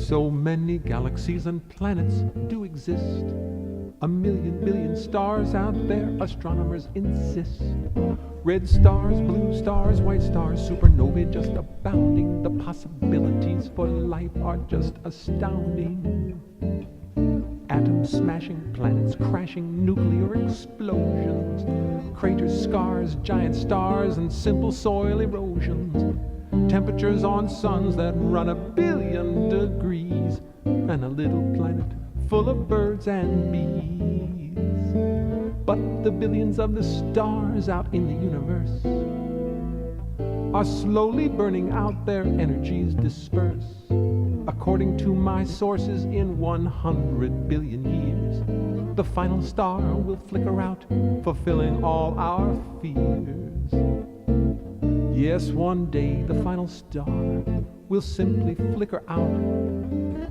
So many galaxies and planets do exist. A million billion stars out there, astronomers insist. Red stars, blue stars, white stars, supernovae just abounding. The possibilities for life are just astounding. Atoms smashing, planets crashing, nuclear explosions, craters, scars, giant stars, and simple soil erosions. Temperatures on suns that run 1,000,000,000 degrees, and a little planet full of birds and bees. But the billions of the stars out in the universe are slowly burning out, their energies disperse. According to my sources, in 100 billion years, the final star will flicker out, fulfilling all our fears. Yes, one day the final star will simply flicker out,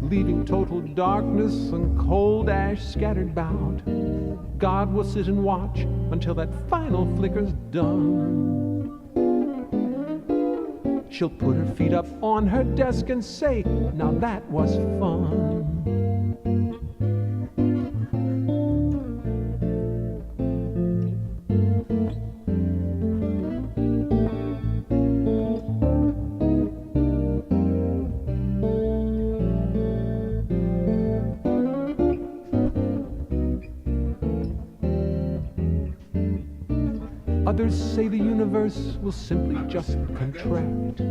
leaving total darkness and cold ash scattered about. God will sit and watch until that final flicker's done. She'll put her feet up on her desk and say, "Now that was fun." Others say the universe will simply just contract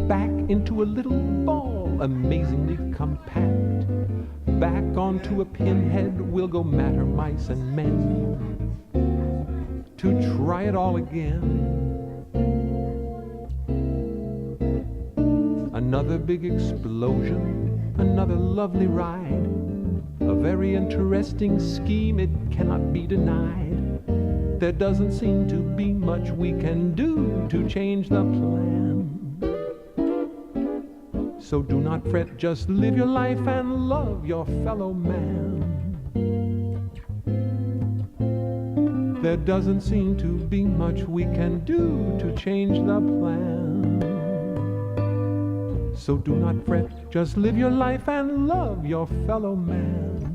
back into a little ball, amazingly compact. Back onto a pinhead will go matter, mice, and men, to try it all again. Another big explosion, another lovely ride, a very interesting scheme, it cannot be denied. There doesn't seem to be much we can do to change the plan. So do not fret, just live your life and love your fellow man. There doesn't seem to be much we can do to change the plan. So do not fret, just live your life and love your fellow man.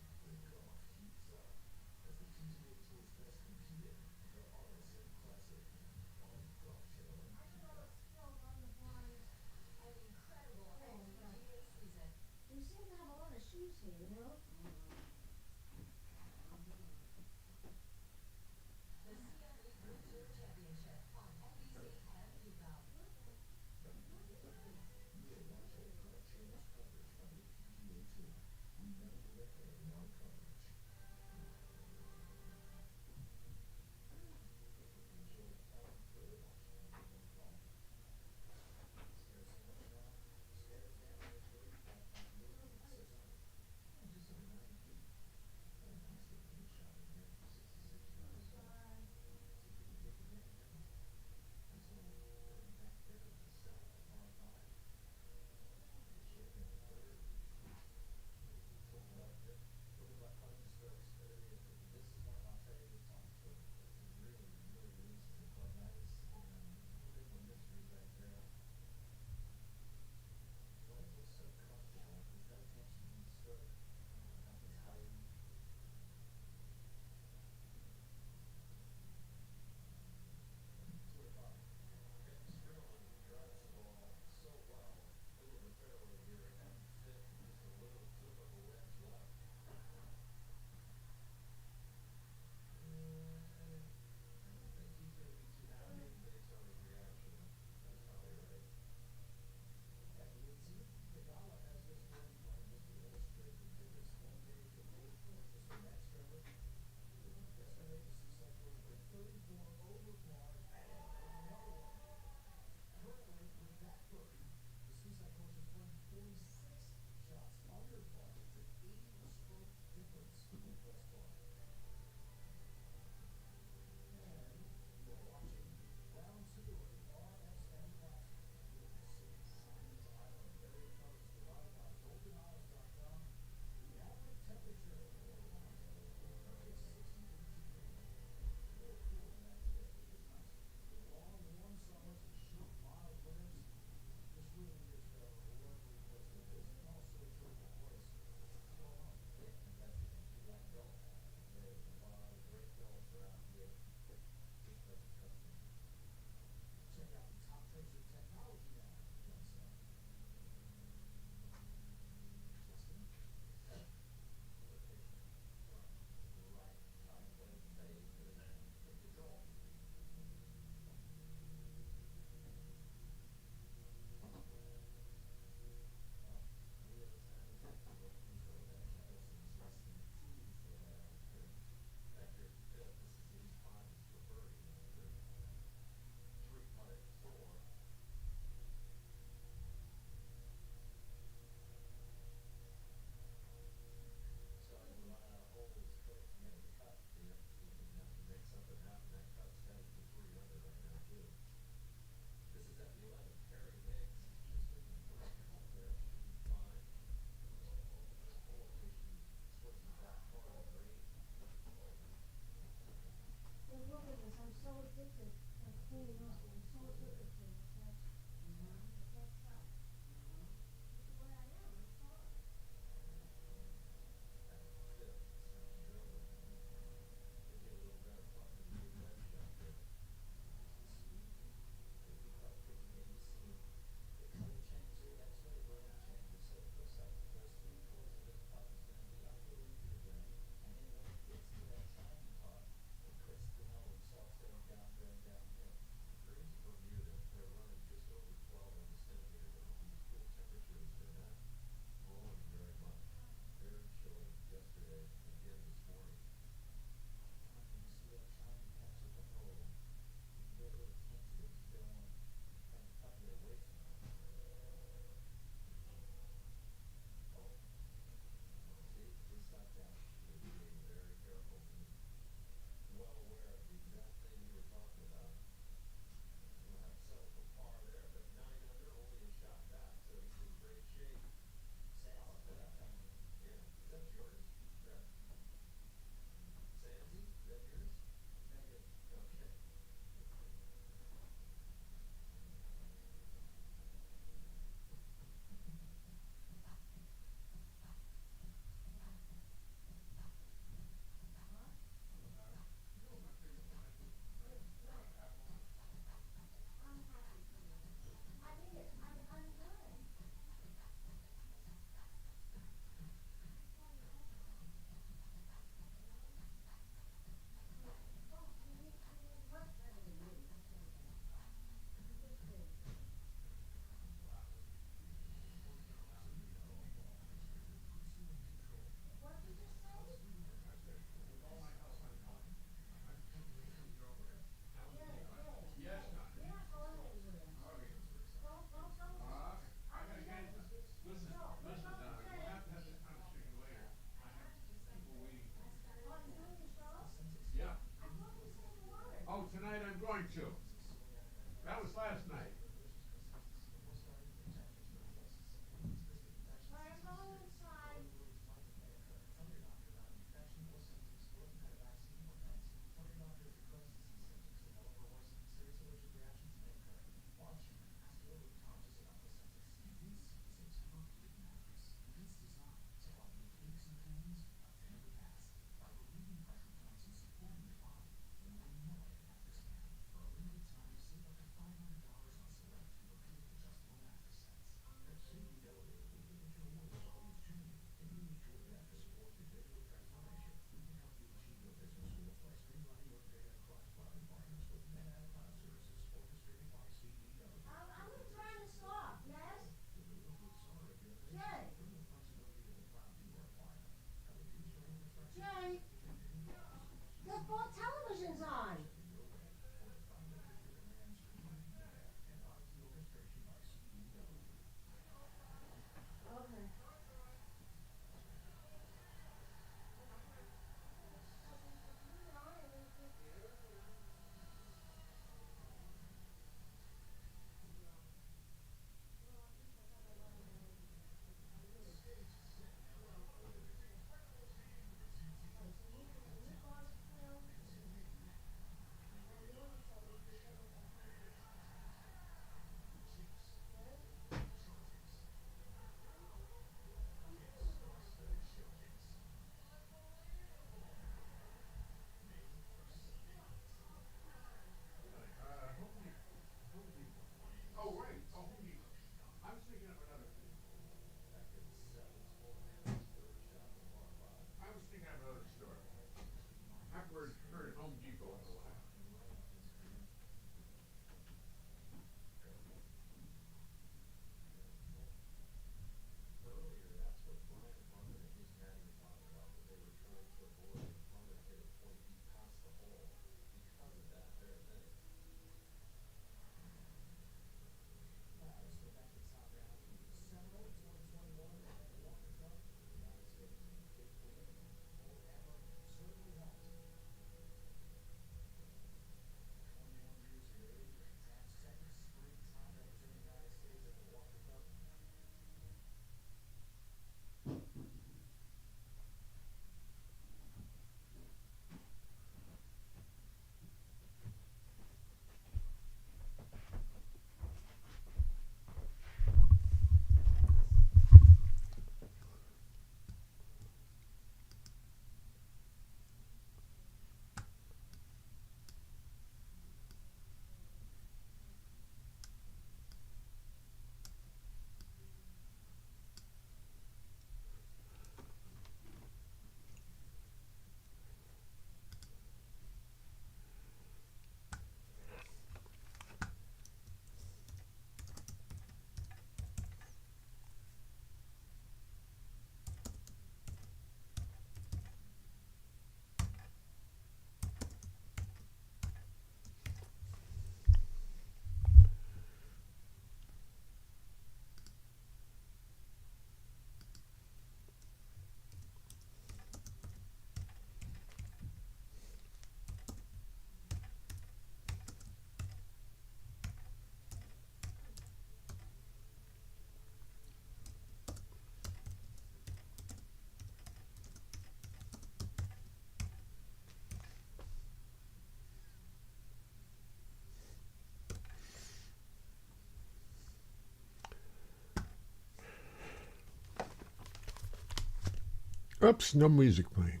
Oops, no music playing.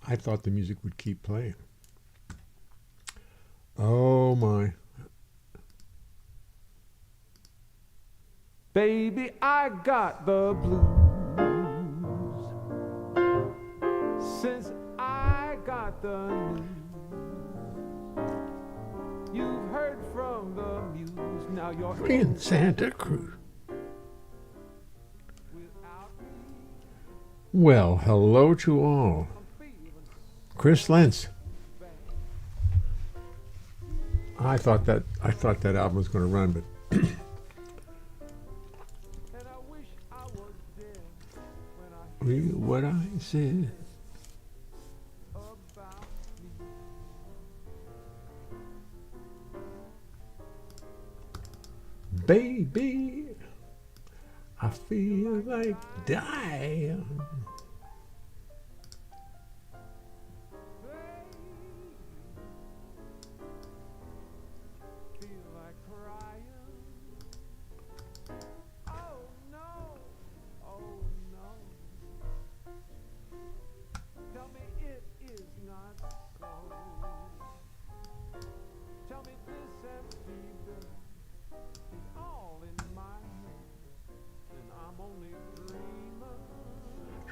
I thought the music would keep playing. Oh my. Baby, I got the blues since I got the news. You've heard from the muse, now you're In Santa Cruz. Well, hello to all. Chris Lentz. I thought that album was going to run, but what I said. Baby, I feel like dying.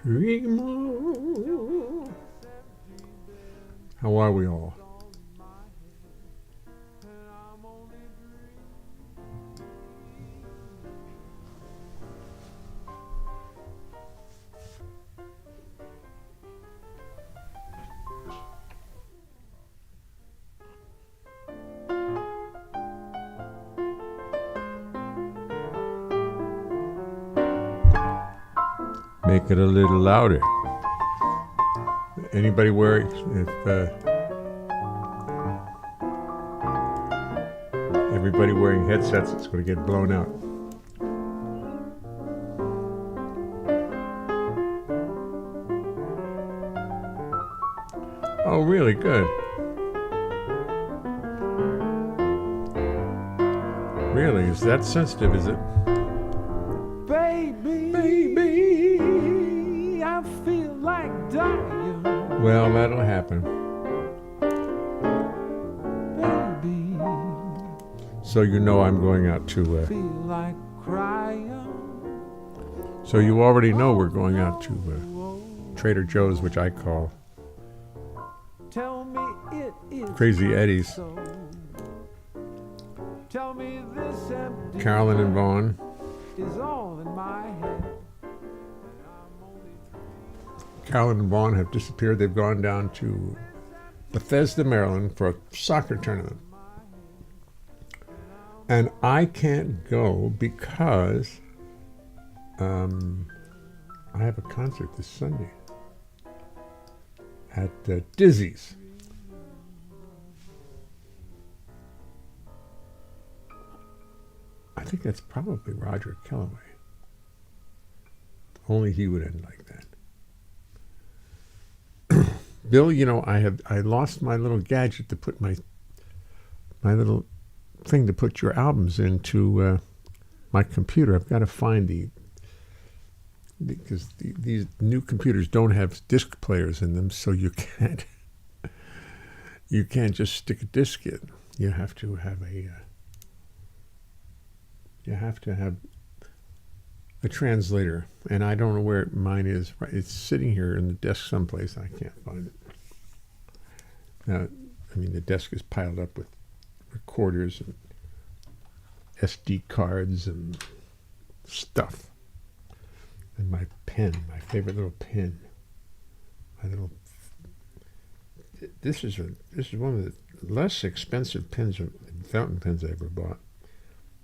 Dreamer. How are we all? Make it a little louder. Anybody wearing, everybody wearing headsets, it's going to get blown out. Oh, really? Good. Really? Is that sensitive, is it? Well, that'll happen. Baby. So you know I'm going out to... feel like crying. So you already know we're going out to Trader Joe's, which I call Tell me it is Crazy Eddie's. So. Tell me this empty Carolyn and Vaughn. Is all in my head. Carolyn and Vaughn have disappeared. They've gone down to Bethesda, Maryland for a soccer tournament. And I can't go because I have a concert this Sunday at Dizzy's. I think that's probably Roger Kellaway. Only he would end like that. Bill, you know, I lost my little gadget to put my little thing to put your albums into my computer. I've got to find because these new computers don't have disc players in them, so you can't just stick a disc in. You have to have a translator, and I don't know where mine is. It's sitting here in the desk someplace. I can't find it. Now, I mean, the desk is piled up with recorders and SD cards and stuff. And my pen, my favorite little pen. This is one of the less expensive pens, fountain pens I ever bought.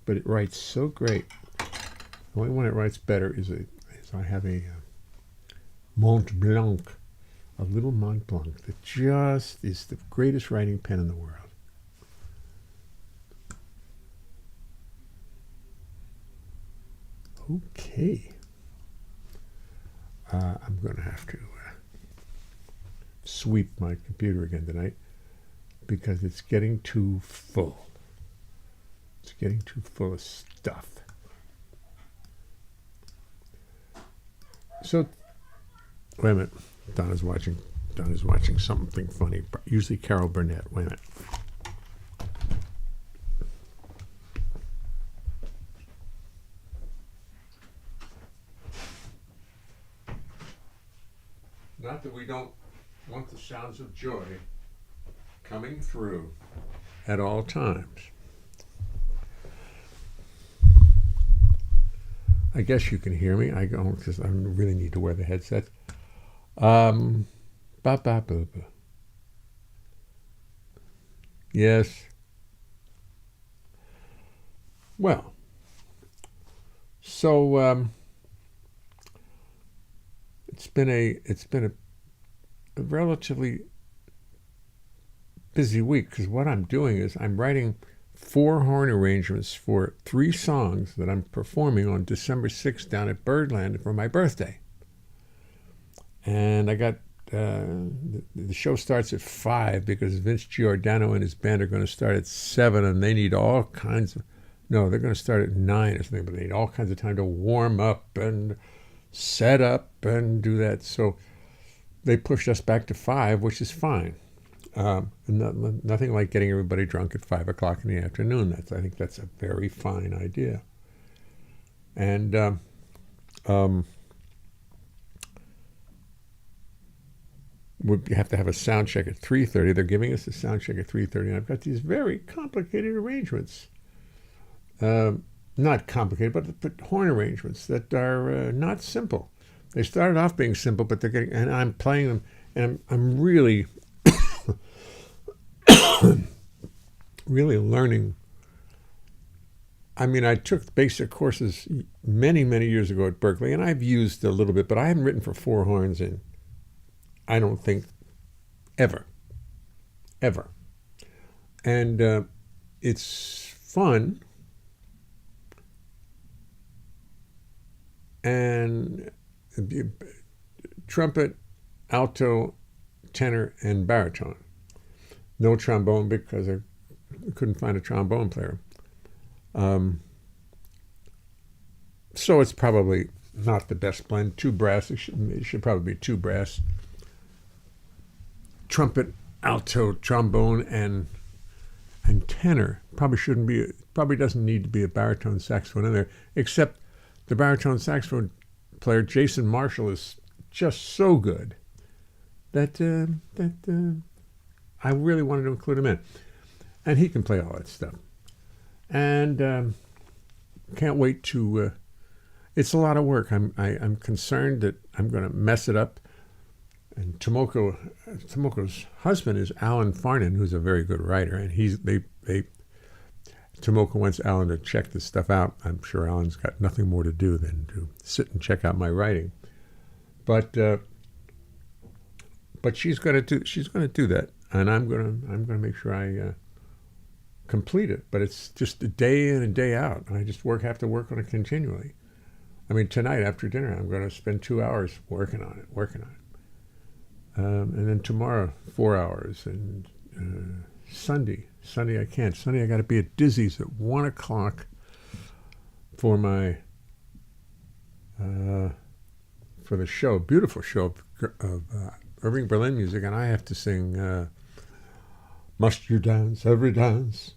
But it writes so great. The only one it writes better is I have a Mont Blanc, a little Mont Blanc that just is the greatest writing pen in the world. Okay. I'm going to have to sweep my computer again tonight because it's getting too full. It's getting too full of stuff. So Wait a minute. Donna's watching something funny. Usually Carol Burnett. Wait a minute. Not that we don't want the sounds of joy coming through at all times. I guess you can hear me. I don't, because I really need to wear the headset. Yes. Well, so it's been a relatively busy week, because what I'm doing is I'm writing 4 horn arrangements for 3 songs that I'm performing on December 6th down at Birdland for my birthday. And I got the show starts at 5 because Vince Giordano and his band are going to start at 7, and they need all kinds of, no, they're going to start at 9 or something, but they need all kinds of time to warm up and set up and do that. So they pushed us back to 5, which is fine. Nothing like getting everybody drunk at 5 o'clock in the afternoon. I think that's a very fine idea. And we have to have a sound check at 3:30. They're giving us a sound check at 3:30, and I've got these very complicated arrangements. Not complicated, but horn arrangements that are not simple. They started off being simple, but they're getting, and I'm playing them, and I'm really really learning. I mean, I took basic courses many, many years ago at Berkeley, and I've used a little bit, but I haven't written for 4 horns in, I don't think, ever. And it's fun, and trumpet, alto, tenor, and baritone. No trombone because I couldn't find a trombone player. So it's probably not the best blend. 2 brass. It should probably be 2 brass. Trumpet, alto, trombone, and tenor. Probably doesn't need to be a baritone saxophone in there, except the baritone saxophone player, Jason Marshall, is just so good that I really wanted to include him in. And he can play all that stuff. And can't wait to, it's a lot of work. I'm concerned that I'm going to mess it up. And Tomoko's husband is Alan Farnan, who's a very good writer. And Tomoko wants Alan to check this stuff out. I'm sure Alan's got nothing more to do than to sit and check out my writing. But she's going to do that. And I'm gonna make sure I complete it. But it's just a day in and day out. I just have to work on it continually. I mean, tonight after dinner, I'm going to spend 2 hours working on it. And then tomorrow, 4 hours. And Sunday I can't. Sunday I got to be at Dizzy's at 1 o'clock for my for the show, beautiful show of Irving Berlin music, and I have to sing "Must You Dance Every Dance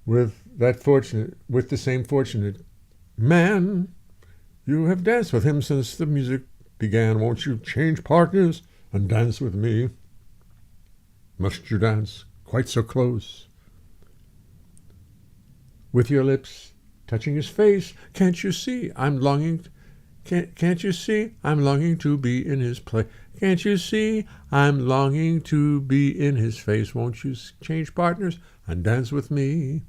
with the same fortunate man. You have danced with him since the music began. Won't you change partners and dance with me? Must you dance quite so close? With your lips touching his face, can't you see I'm longing? Can't you see I'm longing to be in his place? Can't you see I'm longing to be in his face? Won't you change partners and dance with me?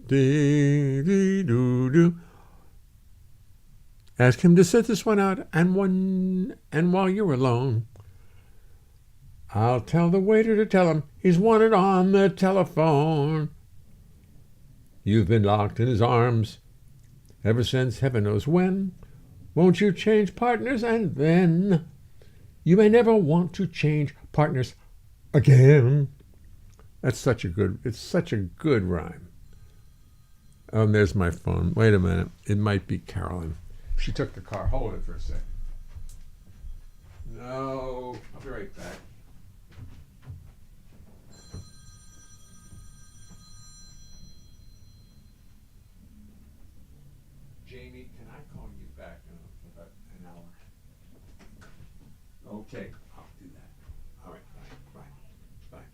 Dee-dee-doo-doo. Ask him to sit this one out, and while you're alone, I'll tell the waiter to tell him he's wanted on the telephone. You've been locked in his arms ever since heaven knows when. Won't you change partners, and then you may never want to change partners again. It's such a good rhyme. There's my phone. Wait a minute. It might be Carolyn. She took the car. Hold it for a second. No, I'll be right back. Jamie, can I call you back in about an hour? Okay, I'll do that. All right, bye, bye,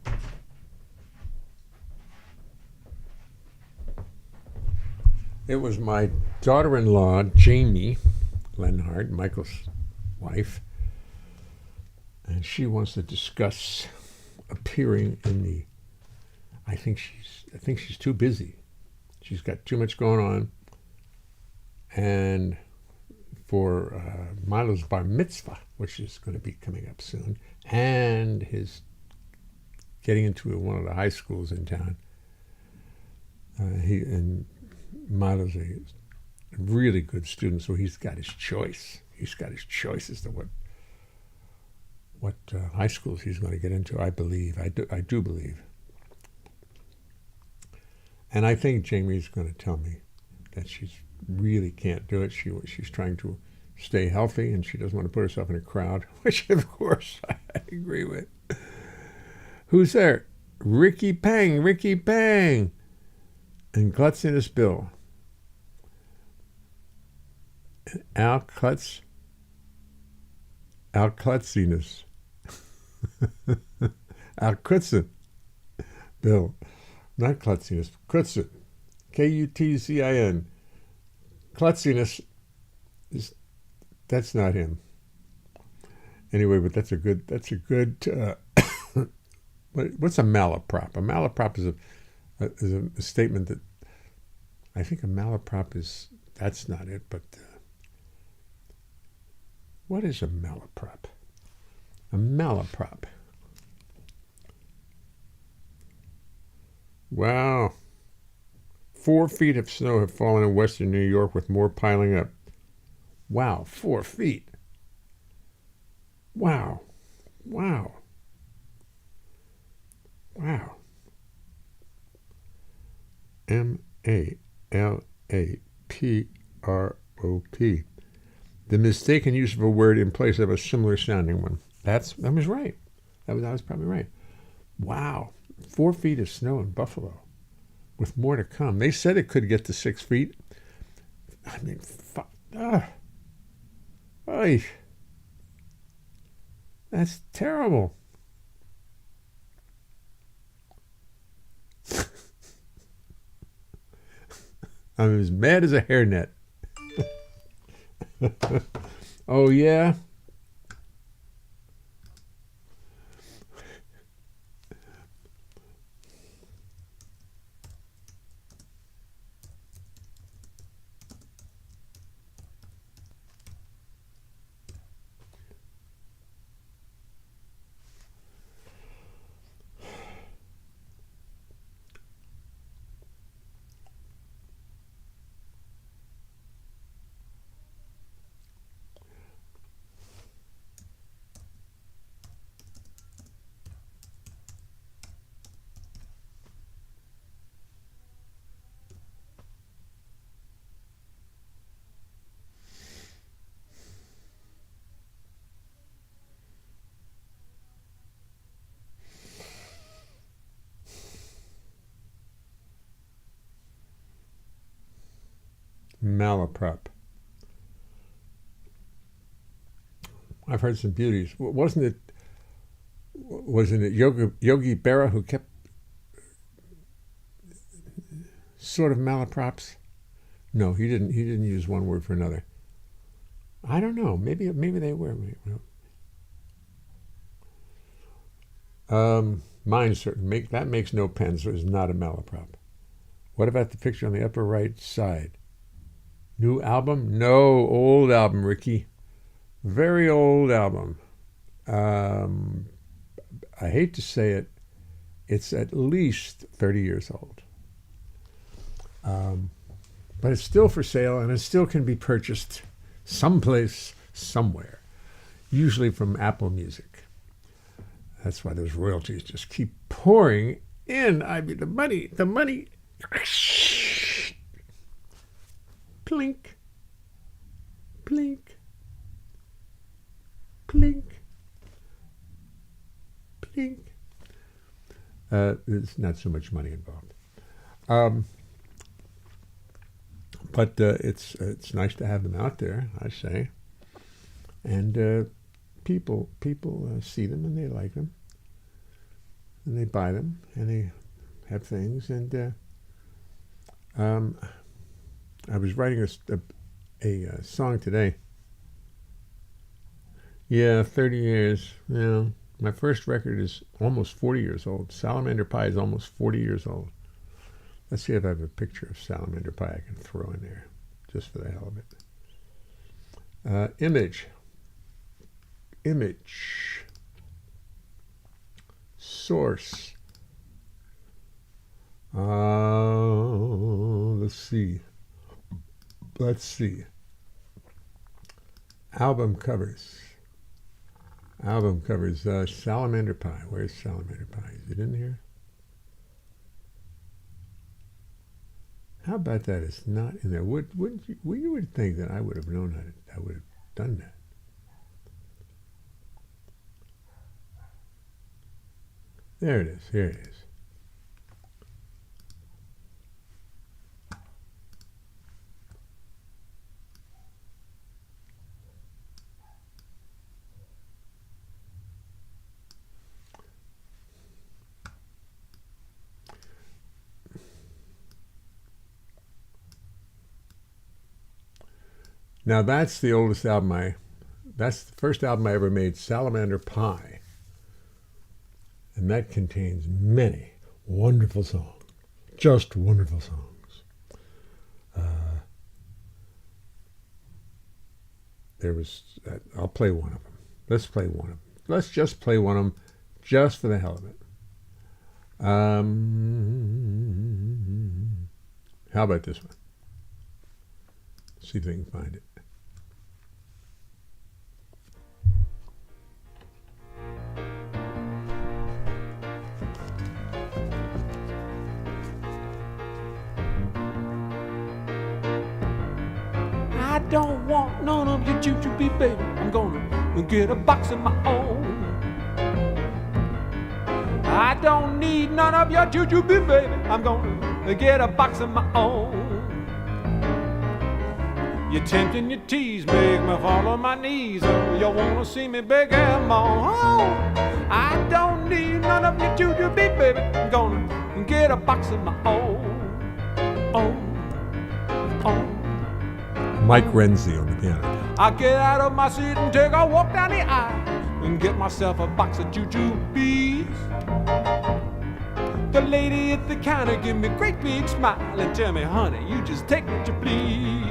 bye. It was my daughter-in-law, Jamie Leonhart, Michael's wife, and she wants to discuss appearing in the. I think she's too busy. She's got too much going on, and for Milo's bar mitzvah, which is going to be coming up soon, and his getting into one of the high schools in town. Milo's a really good student, so he's got his choice. He's got his choice as to what high schools he's going to get into. I believe. I do believe. And I think Jamie's going to tell me that she really can't do it. She's trying to stay healthy, and she doesn't want to put herself in a crowd, which of course I agree with. Who's there? Ricky Pang, and Glutziness Bill. Al Klutziness. Al Klutzin. Bill. Not Klutziness, Klutzin. Kutzin. Klutziness that's not him. Anyway, but that's a good what's a malaprop? A malaprop is a statement that I think a malaprop is, that's not it, but what is a malaprop? A malaprop. Wow. 4 feet of snow have fallen in western New York, with more piling up. Wow, 4 feet. Wow. MALAPROP. The mistaken use of a word in place of a similar sounding one. That was right. That was probably right. Wow. 4 feet of snow in Buffalo, with more to come. They said it could get to 6 feet. I mean, that's terrible. I'm as mad as a hairnet. Oh, yeah? Malaprop. I've heard some beauties. Wasn't it Yogi Berra who kept sort of malaprops? No, he didn't. He didn't use one word for another. I don't know. Maybe they were. Mine certainly that makes no pen, so it's not a malaprop. What about the picture on the upper right side? New album? No, old album, Ricky. Very old album. I hate to say it, it's at least 30 years old. But it's still for sale, and it still can be purchased someplace, somewhere, usually from Apple Music. That's why those royalties just keep pouring in. I mean, the money. Plink, plink, clink, clink. There's not so much money involved. But it's nice to have them out there, I say. And people see them and they like them. And they buy them and they have things. And I was writing a song today. Yeah, 30 years. Yeah. My first record is almost 40 years old. Salamander Pie is almost 40 years old. Let's see if I have a picture of Salamander Pie I can throw in there, just for the hell of it. Image. Source. Let's see. Album covers. Salamander Pie. Where's Salamander Pie? Is it in here? How about that? It's not in there. You would think that I would have known that I would have done that. There it is. Here it is. Now that's the oldest album that's the first album I ever made, Salamander Pie. And that contains many wonderful songs. Just wonderful songs. I'll play one of them. Let's play one of them. Let's just play one of them just for the hell of it. How about this one? See if I can find it. I don't want none of your jujube, baby. I'm gonna get a box of my own. I don't need none of your jujube, baby. I'm gonna get a box of my own. You tempt and you tease, make me fall on my knees. Oh, you wanna see me beg and moan. Oh, I don't need none of your jujube, baby. I'm gonna get a box of my own. Mike Renzi on the piano. I get out of my seat and take a walk down the aisle and get myself a box of jujubes. The lady at the counter give me a great big smile and tell me, honey, you just take what you please.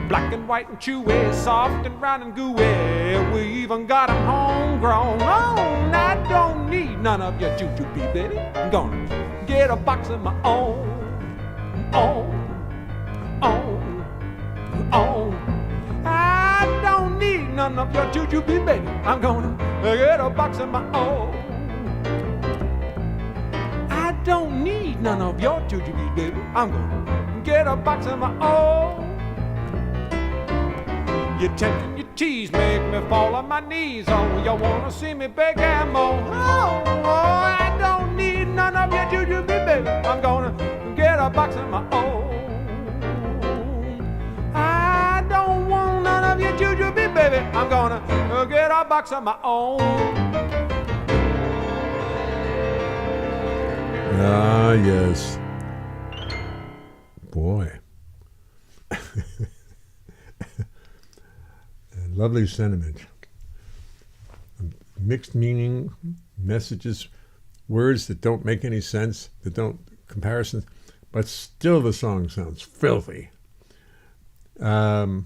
Black and white and chewy, soft and round and gooey. We even got them homegrown. Oh, I don't need none of your jujube, baby. I'm gonna get a box of my own. I don't need none of your jujube, baby. I'm gonna get a box of my own. I don't need none of your jujube, baby. I'm gonna get a box of my own. You tempt and you tease, make me fall on my knees. Oh, you wanna see me beg and moan. Oh, I don't need none of your jujube, baby. I'm gonna get a box of my own. I don't want none of your jujube, baby. I'm gonna get a box of my own. Ah, yes. Boy. Lovely sentiment. Mixed meaning, messages, words that don't make any sense, that don't, comparisons, but still the song sounds filthy. But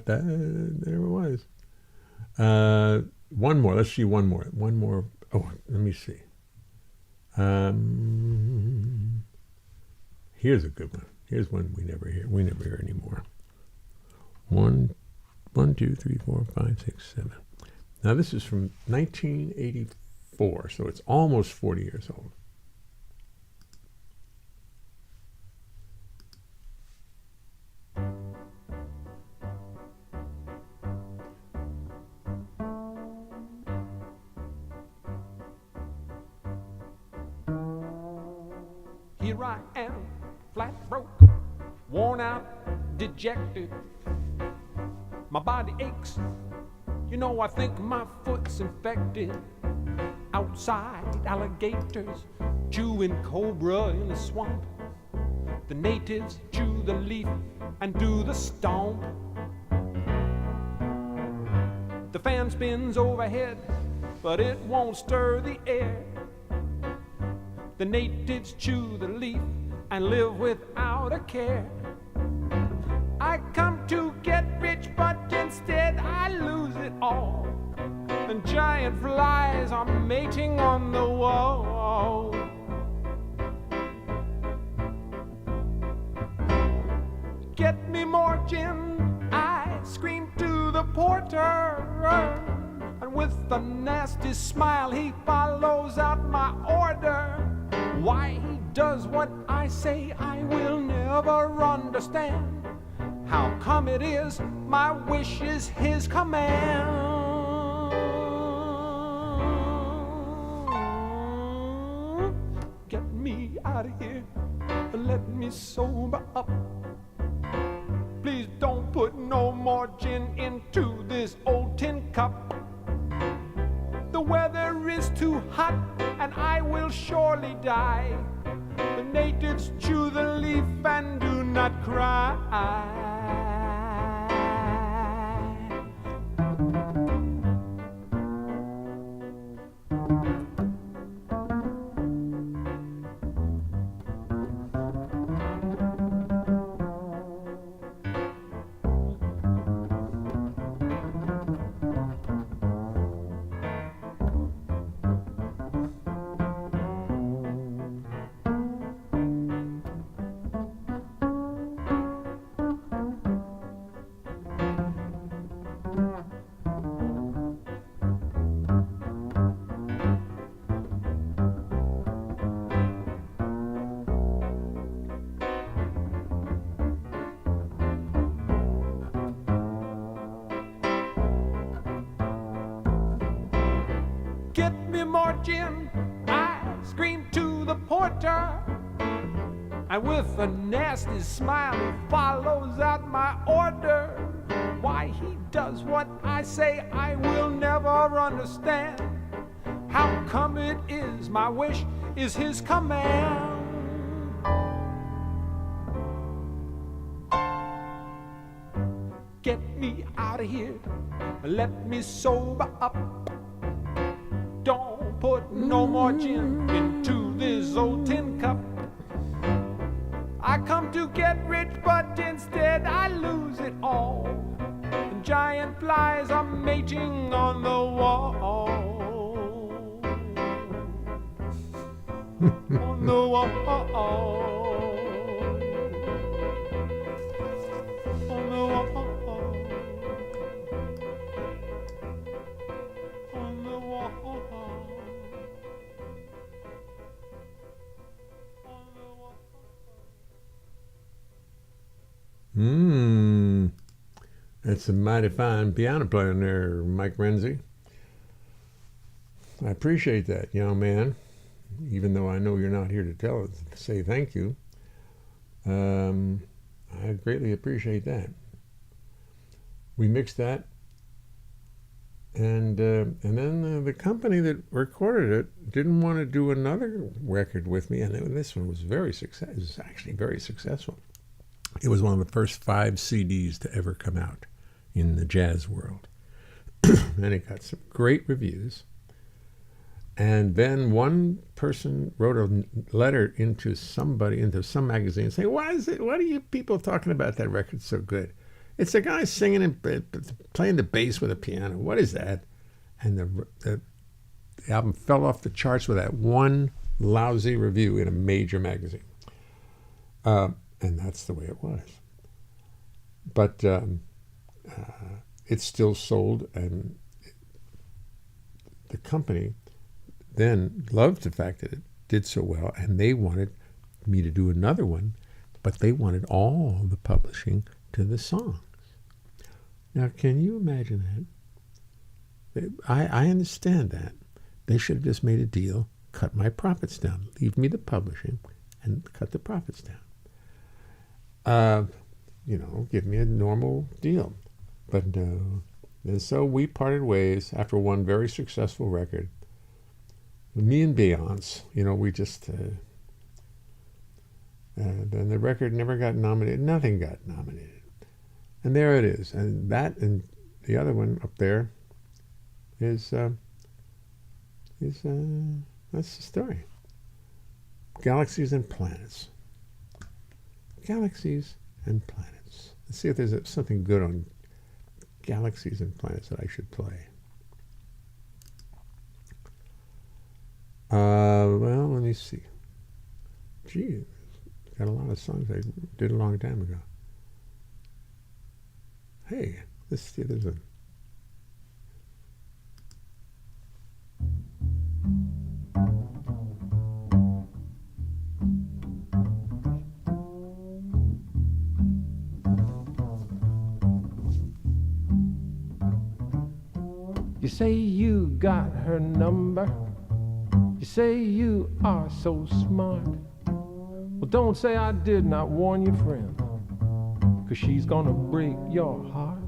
there it was. One more. Let's see one more. Oh, let me see. Here's a good one. Here's one we never hear. We never hear anymore. 1, 2, 3, 4, 5, 6, 7. Now this is from 1984, so it's almost 40 years old. Here I am, flat broke, worn out, dejected. My body aches, you know, I think my foot's infected. Outside, alligators chewing cobra in the swamp. The natives chew the leaf and do the stomp. The fan spins overhead, but it won't stir the air. The natives chew the leaf and live without a care. I come to get rich, but instead I lose it all. And giant flies are mating on the wall. Get me more gin, I scream to the porter. And with a nasty smile he follows out my order. Why he does what I say I will never understand. How come it is my wish is his command? Get me out of here and let me sober up. Please don't put no more gin into this old tin cup. The weather is too hot and I will surely die. The natives chew the leaf and do not cry. Get me more gin, I scream to the porter. And with a nasty smile he follows out my order. Why he does what I say I will never understand. How come it is my wish is his command? Get me out of here, let me sober up. Don't put no more gin into this old tin cup. I come to get rich, but instead I lose it all. And giant flies are mating on the wall. On the wall. On the wall. On the wall. That's a mighty fine piano player there, Mike Renzi. I appreciate that, young man, even though I know you're not here to say thank you. I greatly appreciate that. We mixed that, and then the company that recorded it didn't want to do another record with me, and this one was It was actually very successful. It was one of the first 5 CDs to ever come out in the jazz world. And it got some great reviews. And then one person wrote a letter into some magazine saying, what are you people talking about that record so good? It's a guy singing and playing the bass with a piano. What is that? And the album fell off the charts with that one lousy review in a major magazine. And that's the way it was. But it still sold, and the company then loved the fact that it did so well, and they wanted me to do another one, but they wanted all the publishing to the songs. Now, can you imagine that? I understand that. They should have just made a deal, cut my profits down, leave me the publishing, and cut the profits down. Give me a normal deal. But no. And so we parted ways after one very successful record. Me and Beyonce, we just... then the record never got nominated. Nothing got nominated. And there it is. And that and the other one up there is that's the story. Galaxies and planets. Galaxies and planets. Let's see if there's something good on galaxies and planets that I should play. Well, let me see. Gee, got a lot of songs I did a long time ago. Hey, let's see if there's a... You say you got her number. You say you are so smart. Well, don't say I did not warn you, friend, 'cause she's gonna break your heart.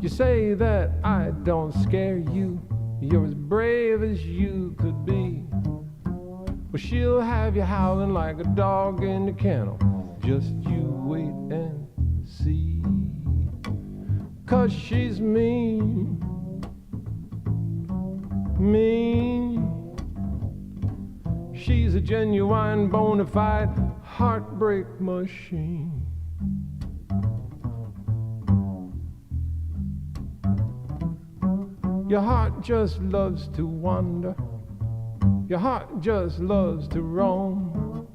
You say that I don't scare you. You're as brave as you could be. Well, she'll have you howling like a dog in the kennel. Just you wait and see. 'Cause she's mean. Mean. She's a genuine, bona fide heartbreak machine. Your heart just loves to wander. Your heart just loves to roam.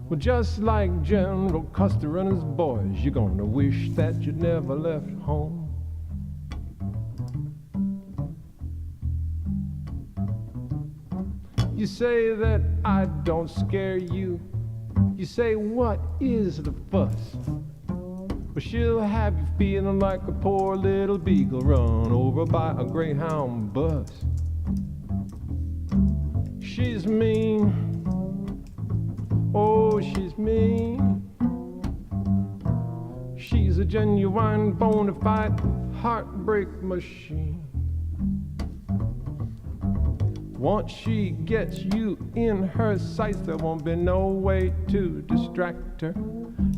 Well, just like General Custer and his boys, you're gonna wish that you'd never left home. You say that I don't scare you. You say, what is the fuss? But she'll have you feeling like a poor little beagle run over by a Greyhound bus. She's mean. Oh, she's mean. She's a genuine, bona fide heartbreak machine. Once she gets you in her sights, there won't be no way to distract her.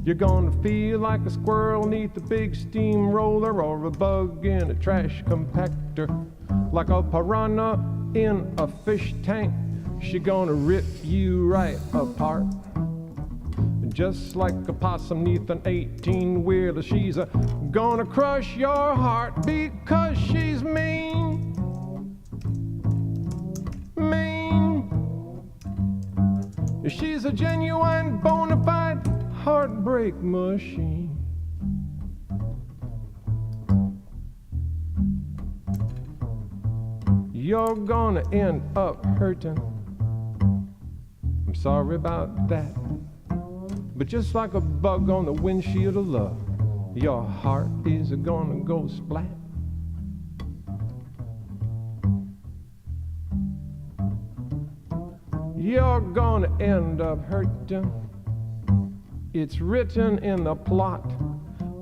You're gonna feel like a squirrel neath a big steamroller or a bug in a trash compactor. Like a piranha in a fish tank, she's gonna rip you right apart. Just like a possum neath an 18-wheeler, she's gonna crush your heart because she's mean. Mean. She's a genuine, bona fide heartbreak machine. You're gonna end up hurting. I'm sorry about that. But just like a bug on the windshield of love, your heart is gonna go splat. You're gonna end up hurting. It's written in the plot.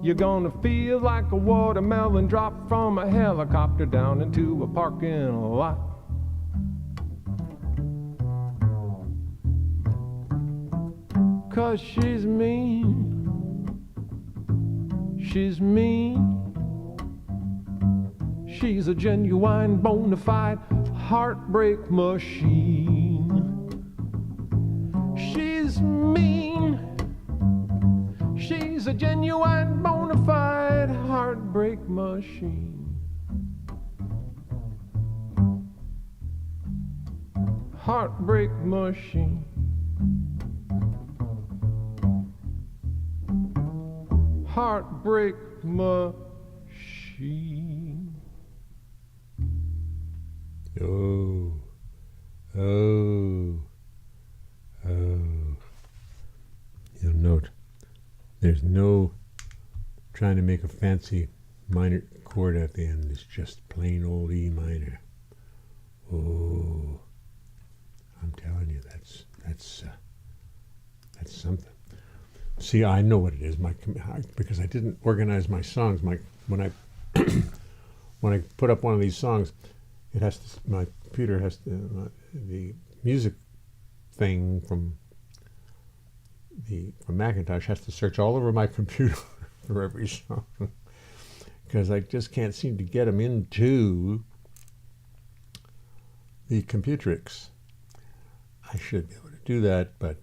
You're gonna feel like a watermelon dropped from a helicopter down into a parking lot. Cause she's mean. She's mean. She's a genuine, bona fide heartbreak machine. She's mean. She's a genuine, bona fide heartbreak machine. Heartbreak machine. Heartbreak machine. Oh. You'll note there's no trying to make a fancy minor chord at the end. It's just plain old E minor. See, I know what it is. Because I didn't organize my songs. When I when I put up one of these songs, it has to. My computer has to. The music thing from Macintosh has to search all over my computer for every song because I just can't seem to get them into the Computrix. I should be able to do that, but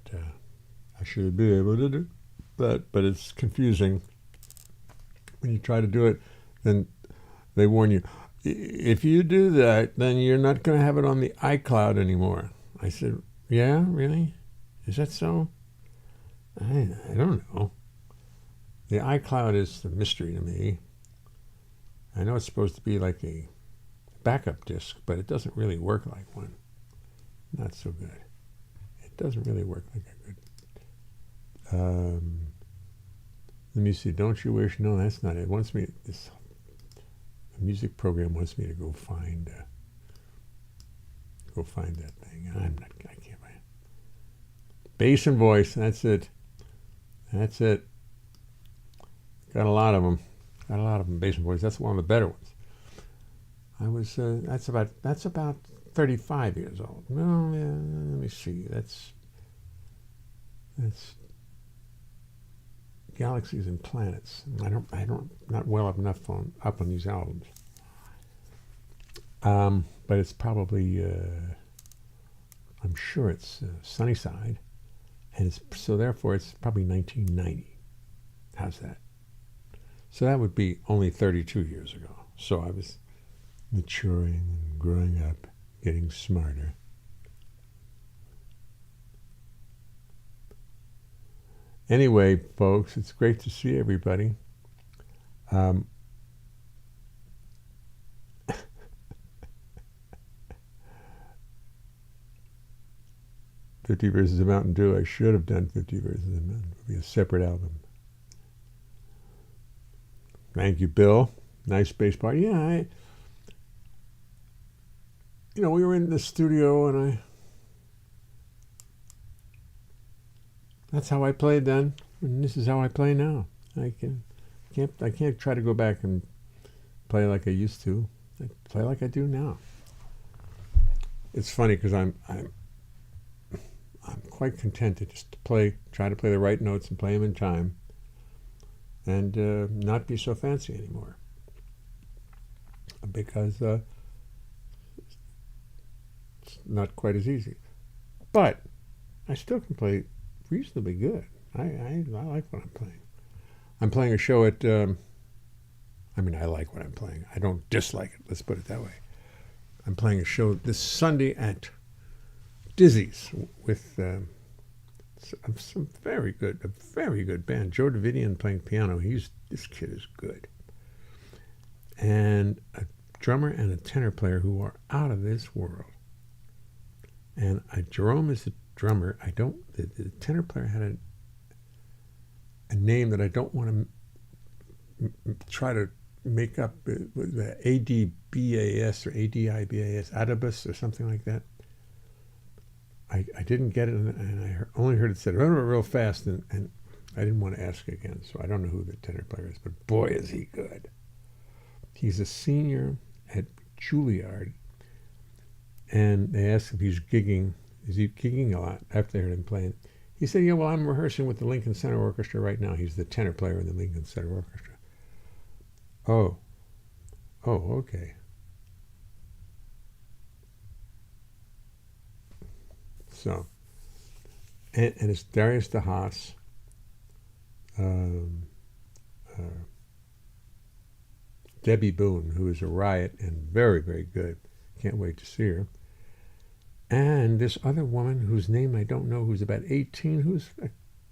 but it's confusing when you try to do it. Then they warn you, if you do that, then you're not going to have it on the iCloud anymore. I said, yeah, really? Is that so? I don't know. The iCloud is the mystery to me. I know it's supposed to be like a backup disk, but it doesn't really work like one. Not so good. It doesn't really work like a good. Let me see. Don't you wish? No, that's not it. It wants me. This music program wants me to go find that thing. I can't find it. Bass and voice. That's it. That's it. Got a lot of them. Bass and voice. That's one of the better ones. I was. That's about 35 years old. No, yeah, let me see. That's Galaxies and Planets. Not well enough up on these albums. But it's probably. I'm sure it's Sunnyside, and therefore it's probably 1990. How's that? So that would be only 32 years ago. So I was maturing and growing up, getting smarter. Anyway, folks, it's great to see everybody. 50 Verses of Mountain Dew. I should have done 50 Verses of Mountain Dew. It would be a separate album. Thank you, Bill. Nice bass part. Yeah, we were in the studio, and that's how I played then, and this is how I play now. I can't try to go back and play like I used to. I play like I do now. It's funny because I'm quite content to just try to play the right notes and play them in time, and not be so fancy anymore. Because it's not quite as easy. But I still can play reasonably good. I like what I'm playing. I'm playing a show at, I like what I'm playing. I don't dislike it, let's put it that way. I'm playing a show this Sunday at Dizzy's with some very good band. Joe Davidian playing piano. This kid is good. And a drummer and a tenor player who are out of this world. And Jerome is the drummer. The tenor player had a name that I don't want to try to make up. It was ADBAS or ADIBAS, Adibus or something like that. I didn't get it, and I only heard it said real fast, and I didn't want to ask again, so I don't know who the tenor player is, but boy, is he good. He's a senior at Juilliard, and they asked if he's gigging. Is he gigging a lot? After they heard him playing, he said, yeah, well, I'm rehearsing with the Lincoln Center Orchestra right now. He's the tenor player in the Lincoln Center Orchestra. Oh, okay. So, and it's Darius DeHaas, Debbie Boone, who is a riot and very, very good. Can't wait to see her. And this other woman whose name I don't know, who's about 18, who's a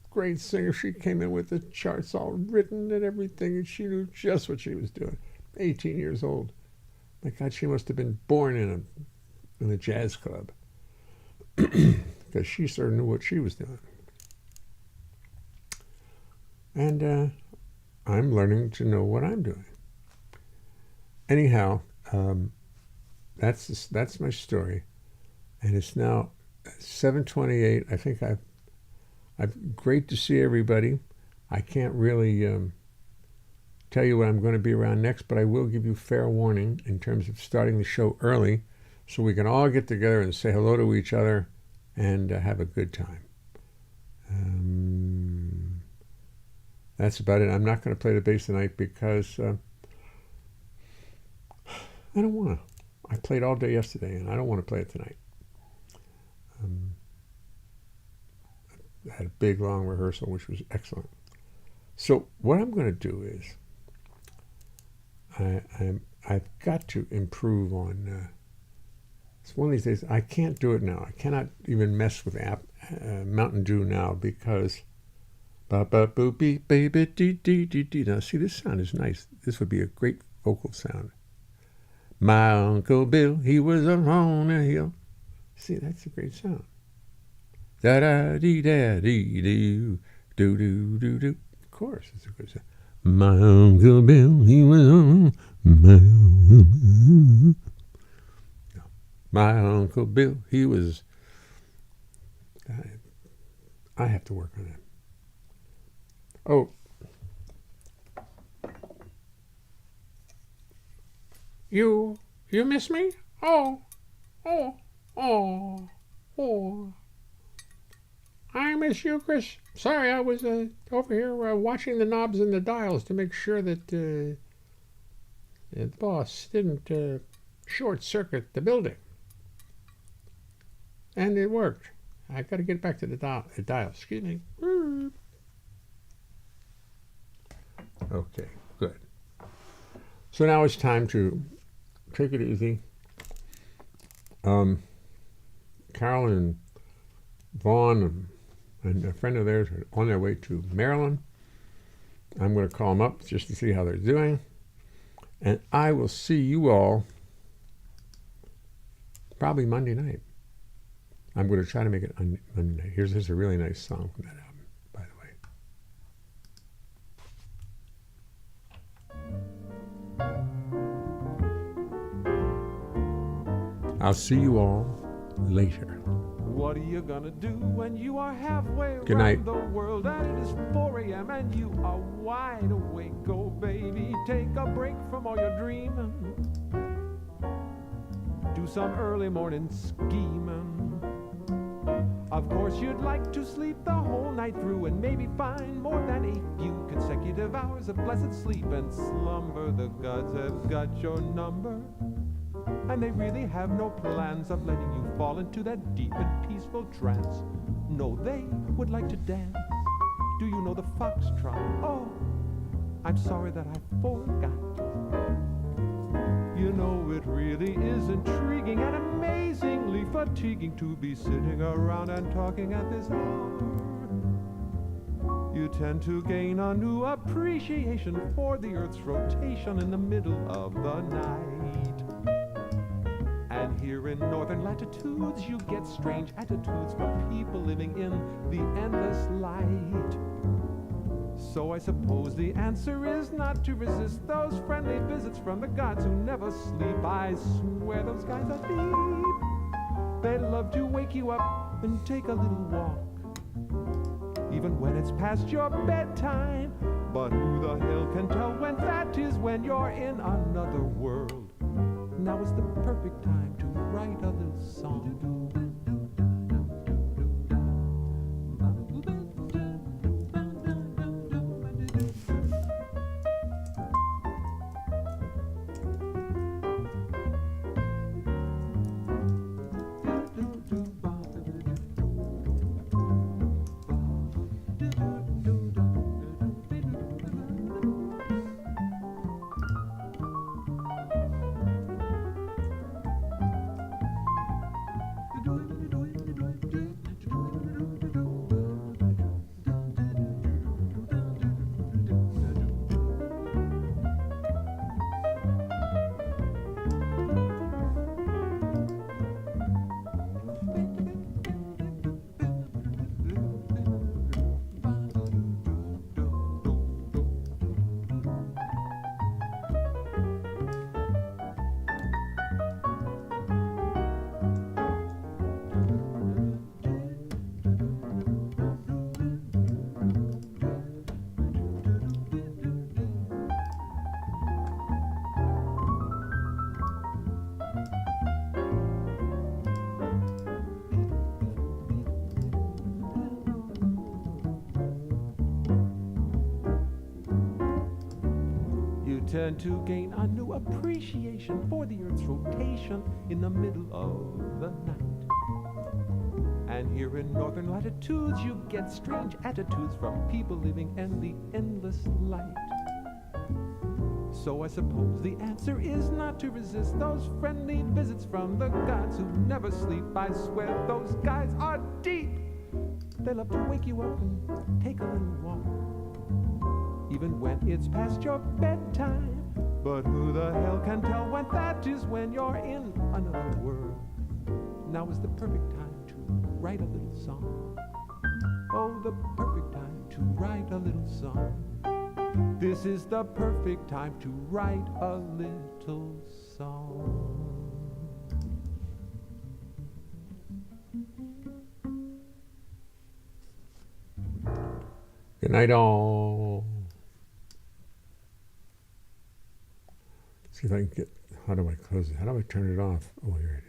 great singer. She came in with the charts all written and everything, and she knew just what she was doing. 18 years old. My God, she must have been born in a jazz club. Because she sort of knew what she was doing. And I'm learning to know what I'm doing. Anyhow, that's my story. And it's now 7:28. I think I've great to see everybody. I can't really tell you what I'm going to be around next, but I will give you fair warning in terms of starting the show early so we can all get together and say hello to each other and have a good time. That's about it. I'm not going to play the bass tonight because I don't want to. I played all day yesterday, and I don't want to play it tonight. I had a big, long rehearsal, which was excellent. So what I'm going to do is I've got to improve on. It's one of these days. I can't do it now. I cannot even mess with Mountain Dew now because. Ba ba boo beep baby dee dee dee dee. Now see, this sound is nice. This would be a great vocal sound. My Uncle Bill, he was on a hill. See, that's a great sound. Da da dee da dee doo doo doo doo doo. Of course, it's a good sound. My Uncle Bill, he was on my Uncle Bill, he was. I have to work on that. Oh. You miss me? Oh. I miss you, Chris. Sorry, I was over here watching the knobs and the dials to make sure that the boss didn't short-circuit the building. And it worked. I got to get back to the dial. Excuse me. Okay, good. So now it's time to take it easy. Carol and Vaughn and a friend of theirs are on their way to Maryland. I'm going to call them up just to see how they're doing. And I will see you all probably Monday night. I'm going to try to make it on Monday night. Here's a really nice song from that album, by the way. I'll see you all later. What are you gonna do when you are halfway Good night. around the world and it is 4 a.m. and you are wide awake? Oh, baby, take a break from all your dreaming. Do some early morning scheming. Of course, you'd like to sleep the whole night through and maybe find more than a few consecutive hours of blessed sleep and slumber. The gods have got your number. And they really have no plans of letting you fall into that deep and peaceful trance. No, they would like to dance. Do you know the foxtrot? Oh, I'm sorry that I forgot. You know, it really is intriguing and amazingly fatiguing to be sitting around and talking at this hour. You tend to gain a new appreciation for the Earth's rotation in the middle of the night. And here in northern latitudes, you get strange attitudes from people living in the endless light. So I suppose the answer is not to resist those friendly visits from the gods who never sleep. I swear those guys are deep. They love to wake you up and take a little walk, even when it's past your bedtime. But who the hell can tell when that is when you're in another world? Now is the perfect time to write a little song. tend to gain a new appreciation for the Earth's rotation in the middle of the night. And here in northern latitudes you get strange attitudes from people living in the endless light. So I suppose the answer is not to resist those friendly visits from the gods who never sleep. I swear those guys are deep. They love to wake you up and take a little walk, even when it's past your bedtime. But who the hell can tell when that is when you're in another world? Now is the perfect time to write a little song. Oh, the perfect time to write a little song. This is the perfect time to write a little song. Good night, all. See if I can get, how do I close it? How do I turn it off? Oh, here it is.